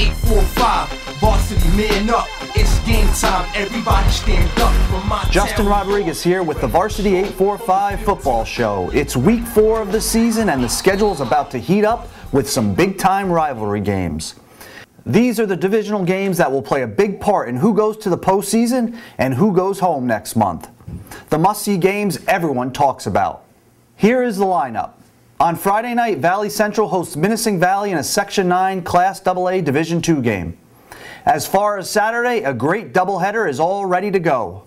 845, Varsity man up. It's game time, everybody stand up for my Justin Rodriguez here with the Varsity 845 football show. It's week 4 of the season and the schedule is about to heat up with some big-time rivalry games. These are the divisional games that will play a big part in who goes to the postseason and who goes home next month. The must-see games everyone talks about. Here is the lineup. On Friday night, Valley Central hosts Minisink Valley in a Section 9 Class AA Division II game. As far as Saturday, a great doubleheader is all ready to go.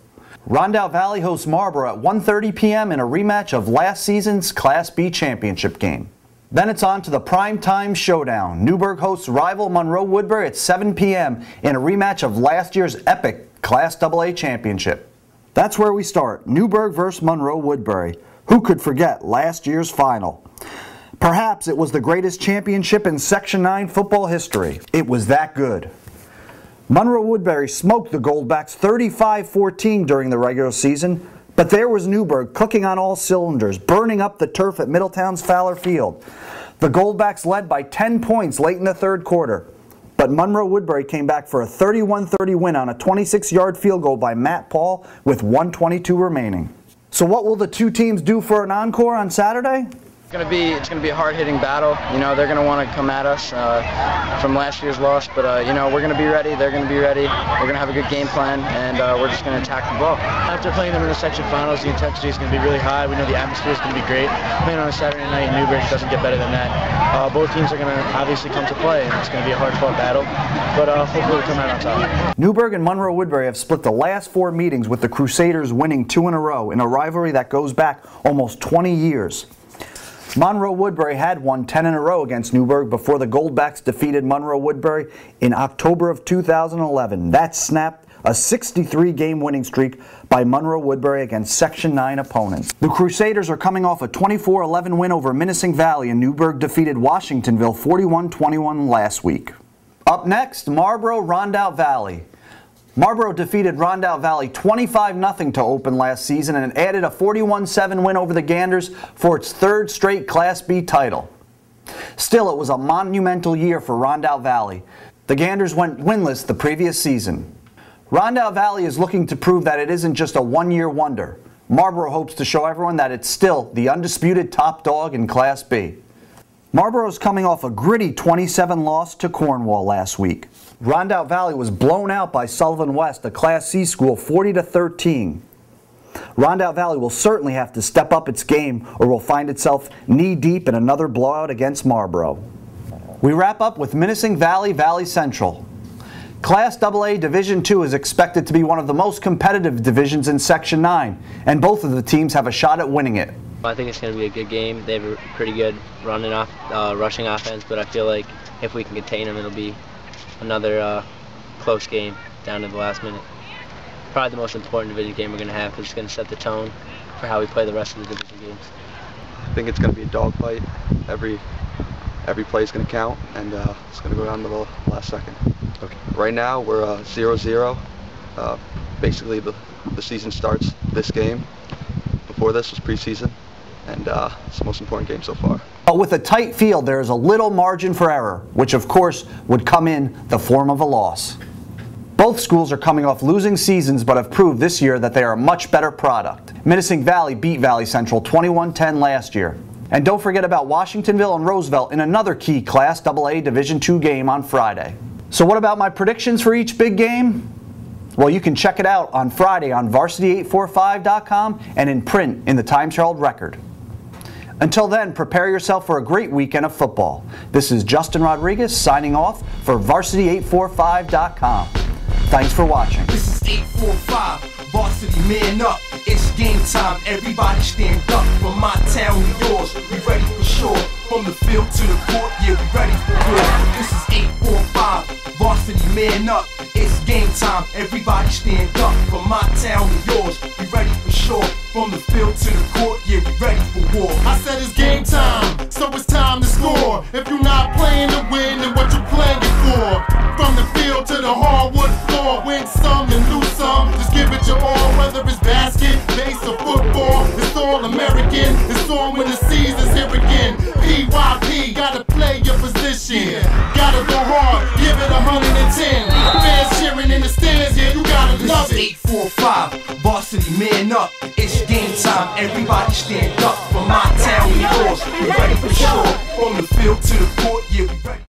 Rondout Valley hosts Marlboro at 1:30 p.m. in a rematch of last season's Class B championship game. Then it's on to the primetime showdown. Newburgh hosts rival Monroe-Woodbury at 7 p.m. in a rematch of last year's epic Class AA championship. That's where we start, Newburgh versus Monroe-Woodbury. Who could forget last year's final? Perhaps it was the greatest championship in Section 9 football history. It was that good. Monroe-Woodbury smoked the Goldbacks 35-14 during the regular season, but there was Newburgh cooking on all cylinders, burning up the turf at Middletown's Fowler Field. The Goldbacks led by 10 points late in the third quarter, but Monroe-Woodbury came back for a 31-30 win on a 26-yard field goal by Matt Paul with 1:22 remaining. So what will the two teams do for an encore on Saturday? It's gonna be a hard-hitting battle. You know, they're gonna want to come at us from last year's loss, but you know, we're gonna be ready. They're gonna be ready. We're gonna have a good game plan, and we're just gonna attack the ball. After playing them in the section finals, the intensity is gonna be really high. We know the atmosphere is gonna be great. Playing on a Saturday night in Newburgh doesn't get better than that. Both teams are gonna obviously come to play, and it's gonna be a hard-fought battle, but hopefully we'll come out on top. Newburgh and Monroe-Woodbury have split the last 4 meetings, with the Crusaders winning 2 in a row in a rivalry that goes back almost 20 years. Monroe-Woodbury had won 10 in a row against Newburgh before the Goldbacks defeated Monroe-Woodbury in October of 2011. That snapped a 63-game winning streak by Monroe-Woodbury against Section 9 opponents. The Crusaders are coming off a 24-11 win over Minisink Valley, and Newburgh defeated Washingtonville 41-21 last week. Up next, Marlboro-Rondout Valley. Marlboro defeated Rondout Valley 25-0 to open last season and added a 41-7 win over the Ganders for its 3rd straight Class B title. Still, it was a monumental year for Rondout Valley. The Ganders went winless the previous season. Rondout Valley is looking to prove that it isn't just a one-year wonder. Marlboro hopes to show everyone that it's still the undisputed top dog in Class B. Marlboro's coming off a gritty 27 loss to Cornwall last week. Rondout Valley was blown out by Sullivan West, a Class C school, 40-13. Rondout Valley will certainly have to step up its game or will find itself knee-deep in another blowout against Marlboro. We wrap up with Minisink Valley, Valley Central. Class AA Division II is expected to be one of the most competitive divisions in Section 9, and both of the teams have a shot at winning it. I think it's going to be a good game. They have a pretty good rushing offense, but I feel like if we can contain them, it'll be another close game down to the last minute. Probably the most important division game we're going to have, because it's going to set the tone for how we play the rest of the division games. I think it's going to be a dogfight. Every play is going to count, and it's going to go down to the last second. Okay. Right now we're 0-0. Basically the season starts this game. Before this was preseason, and it's the most important game so far. But with a tight field, there is a little margin for error, which of course would come in the form of a loss. Both schools are coming off losing seasons, but have proved this year that they are a much better product. Minisink Valley beat Valley Central 21-10 last year. And don't forget about Washingtonville and Roosevelt in another key Class AA Division II game on Friday. So what about my predictions for each big game? Well, you can check it out on Friday on Varsity845.com and in print in the Times Herald Record. Until then, prepare yourself for a great weekend of football. This is Justin Rodriguez signing off for Varsity845.com. Thanks for watching. This is 845, Varsity man up. It's game time, everybody stand up. From my town to yours, we ready for sure. From the field to the court, yeah, we ready for war. This is 845, Varsity man up. It's game time, everybody stand up. From my town to yours, we ready for sure. From the field to the court, yeah, we ready for war. I said it's game time, so it's time to score. If you're not playing to win, then what you playing for? From the field to the hardwood floor, win some and lose some. Just give it your all, whether it's basket, base, or football. It's all American, it's on when the season's here again. PYP, gotta play your position. Gotta go hard, give it 100. town. Fans cheering in the stands, yeah, you gotta love it. 845, Varsity, man up. It's game time, everybody stand up. From my town to yours, we ready for sure. From the field to the court, yeah, we ready.